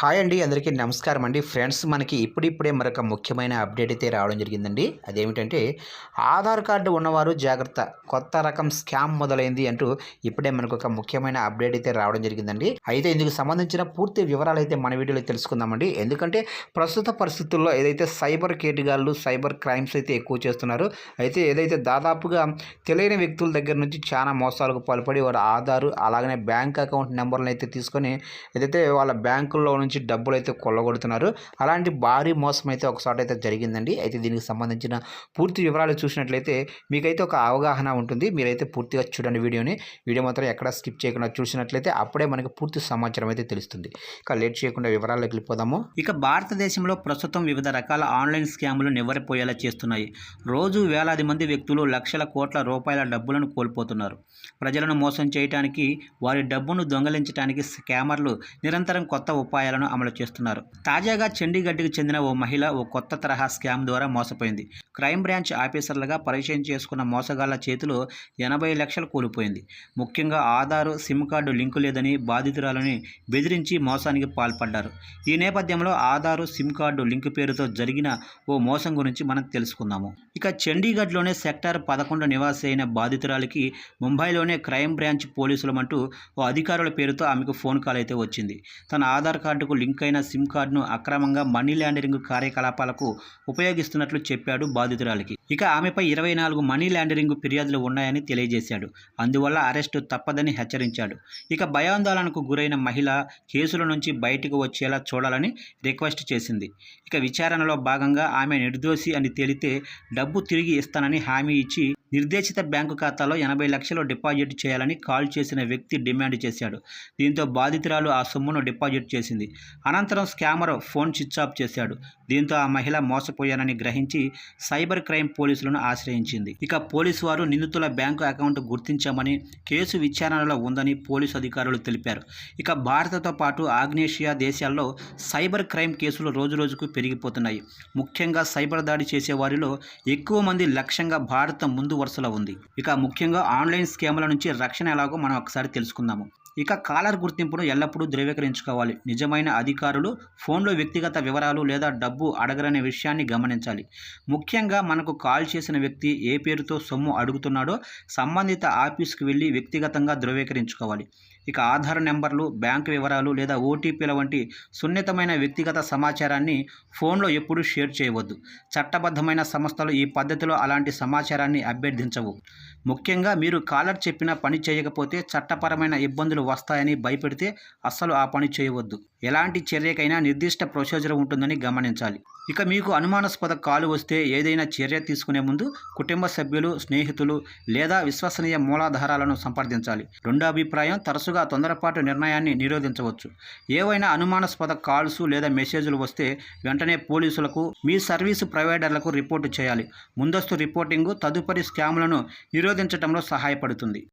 Hi అండి. అందరికీ నమస్కారం అండి. ఫ్రెండ్స్, మనకి ఇప్పుడిప్పుడే మరొక ముఖ్యమైన అప్డేట్ అయితే రావడం జరిగిందండి. అదేమిటంటే, ఆధార్ కార్డు ఉన్నవారు జాగ్రత్త, కొత్త రకం స్కామ్ మొదలైంది అంటూ ఇప్పుడే మనకు ఒక ముఖ్యమైన అప్డేట్ అయితే రావడం జరిగిందండి. అయితే ఇందుకు సంబంధించిన పూర్తి వివరాలు అయితే మన వీడియోలో తెలుసుకుందామండి. ఎందుకంటే ప్రస్తుత పరిస్థితుల్లో ఏదైతే సైబర్ కేటుగాళ్ళు, సైబర్ క్రైమ్స్ అయితే ఎక్కువ చేస్తున్నారు. అయితే ఏదైతే దాదాపుగా తెలియని వ్యక్తుల దగ్గర నుంచి చాలా మోసాలకు పాల్పడి వారి ఆధారు, అలాగనే బ్యాంక్ అకౌంట్ నెంబర్లను అయితే తీసుకొని ఏదైతే వాళ్ళ బ్యాంకుల్లో నుంచి డబ్బులు అయితే కొల్లగొడుతున్నారు. అలాంటి భారీ మోసం అయితే ఒకసారి అయితే జరిగిందండి. అయితే దీనికి సంబంధించిన పూర్తి వివరాలు చూసినట్లయితే మీకైతే ఒక అవగాహన ఉంటుంది. మీరైతే పూర్తిగా చూడండి వీడియో మాత్రం ఎక్కడ స్కిప్ చేయకుండా చూసినట్లయితే అప్పుడే మనకి పూర్తి సమాచారం అయితే తెలుస్తుంది. ఇక లేట్ చేయకుండా వివరాల్లోకి వెళ్ళిపోదాము. ఇక భారతదేశంలో ప్రస్తుతం వివిధ రకాల ఆన్లైన్ స్కాములు నివ్వెరపోయేలా చేస్తున్నాయి. రోజు వేలాది మంది వ్యక్తులు లక్షల కోట్ల రూపాయల డబ్బులను కోల్పోతున్నారు. ప్రజలను మోసం చేయడానికి, వారి డబ్బును దొంగలించడానికి స్కామర్లు నిరంతరం కొత్త ఉపాయాలను అమలు చేస్తున్నారు. తాజాగా చండీగఢ్కి చెందిన ఓ మహిళ ఓ కొత్త తరహా స్కామ్ ద్వారా మోసపోయింది. క్రైమ్ బ్రాంచ్ ఆఫీసర్లుగా పరిచయం చేసుకున్న మోసగాళ్ల చేతిలో 80 లక్షలు కోల్పోయింది. ముఖ్యంగా ఆధార్, సిమ్ కార్డు లింకు లేదని బాధితురాలని బెదిరించి మోసానికి పాల్పడ్డారు. ఈ నేపథ్యంలో ఆధార్, సిమ్ కార్డు లింకు పేరుతో జరిగిన ఓ మోసం గురించి మనం తెలుసుకుందాము. ఇక చండీగఢ్లోనే సెక్టార్ 11 నివాసి అయిన బాధితురాలికి ముంబైలోనే క్రైమ్ బ్రాంచ్ పోలీసులమంటూ ఓ అధికారుల పేరుతో ఆమెకు ఫోన్ కాల్ అయితే వచ్చింది. తన ఆధార్ కార్డుకు లింక్ అయిన సిమ్ కార్డును అక్రమంగా మనీ లాండరింగ్ కార్యకలాపాలకు ఉపయోగిస్తున్నట్లు చెప్పాడు బాధితురాలికి. ఇక ఆమెపై 24 మనీ లాండరింగ్ ఫిర్యాదులు ఉన్నాయని తెలియజేశాడు. అందువల్ల అరెస్టు తప్పదని హెచ్చరించాడు. ఇక భయాందోళనకు గురైన మహిళ కేసుల నుంచి బయటకు వచ్చేలా చూడాలని రిక్వెస్ట్ చేసింది. ఇక విచారణలో భాగంగా ఆమె నిర్దోషి అని తేలితే డబ్బు తిరిగి ఇస్తానని హామీ ఇచ్చి నిర్దేశిత బ్యాంకు ఖాతాలో 80 లక్షలు డిపాజిట్ చేయాలని కాల్ చేసిన వ్యక్తి డిమాండ్ చేశాడు. దీంతో బాధితురాలు ఆ సొమ్మును డిపాజిట్ చేసింది. అనంతరం స్కామర్ ఫోన్ స్విచ్ ఆఫ్ చేశాడు. దీంతో ఆ మహిళ మోసపోయానని గ్రహించి సైబర్ క్రైమ్ పోలీసులను ఆశ్రయించింది. ఇక పోలీసు వారు నిందితుల బ్యాంకు అకౌంట్ గుర్తించామని, కేసు విచారణలో ఉందని పోలీసు అధికారులు తెలిపారు. ఇక భారత్తో పాటు ఆగ్నేషియా దేశాల్లో సైబర్ క్రైమ్ కేసులు రోజురోజుకు పెరిగిపోతున్నాయి. ముఖ్యంగా సైబర్ దాడి చేసే వారిలో ఎక్కువ మంది లక్ష్యంగా భారత్ ముందు వరుసలో ఉంది. ఇక ముఖ్యంగా ఆన్లైన్ స్కాముల నుంచి రక్షణ ఎలాగో మనం ఒకసారి తెలుసుకుందాము. ఇక కాలర్ గుర్తింపును ఎల్లప్పుడూ ధృవీకరించుకోవాలి. నిజమైన అధికారులు ఫోన్లో వ్యక్తిగత వివరాలు లేదా డబ్బు అడగరనే విషయాన్ని గమనించాలి. ముఖ్యంగా మనకు కాల్ చేసిన వ్యక్తి ఏ పేరుతో సొమ్ము అడుగుతున్నాడో సంబంధిత ఆఫీస్కి వెళ్ళి వ్యక్తిగతంగా ధృవీకరించుకోవాలి. ఇక ఆధార్ నెంబర్లు, బ్యాంకు వివరాలు లేదా ఓటీపీల వంటి సున్నితమైన వ్యక్తిగత సమాచారాన్ని ఫోన్లో ఎప్పుడూ షేర్ చేయవద్దు. చట్టబద్ధమైన సంస్థలు ఈ పద్ధతిలో అలాంటి సమాచారాన్ని అభ్యర్థించవు. ముఖ్యంగా మీరు కాలర్ చెప్పిన పని చేయకపోతే చట్టపరమైన ఇబ్బందులు వస్తాయని భయపెడితే అస్సలు ఆ పని చేయవద్దు. ఎలాంటి చర్యకైనా నిర్దిష్ట ప్రొసీజర్ ఉంటుందని గమనించాలి. ఇక మీకు అనుమానాస్పద కాలు వస్తే ఏదైనా చర్య తీసుకునే ముందు కుటుంబ సభ్యులు, స్నేహితులు లేదా విశ్వసనీయ మూలాధారాలను సంప్రదించాలి. రెండో అభిప్రాయం తరచుగా తొందరపాటు నిర్ణయాన్ని నిరోధించవచ్చు. ఏవైనా అనుమానాస్పద కాల్స్ లేదా మెసేజ్లు వస్తే వెంటనే పోలీసులకు, మీ సర్వీసు ప్రొవైడర్లకు రిపోర్టు చేయాలి. ముందస్తు రిపోర్టింగు తదుపరి స్కామ్లను నిరోధించడంలో సహాయపడుతుంది.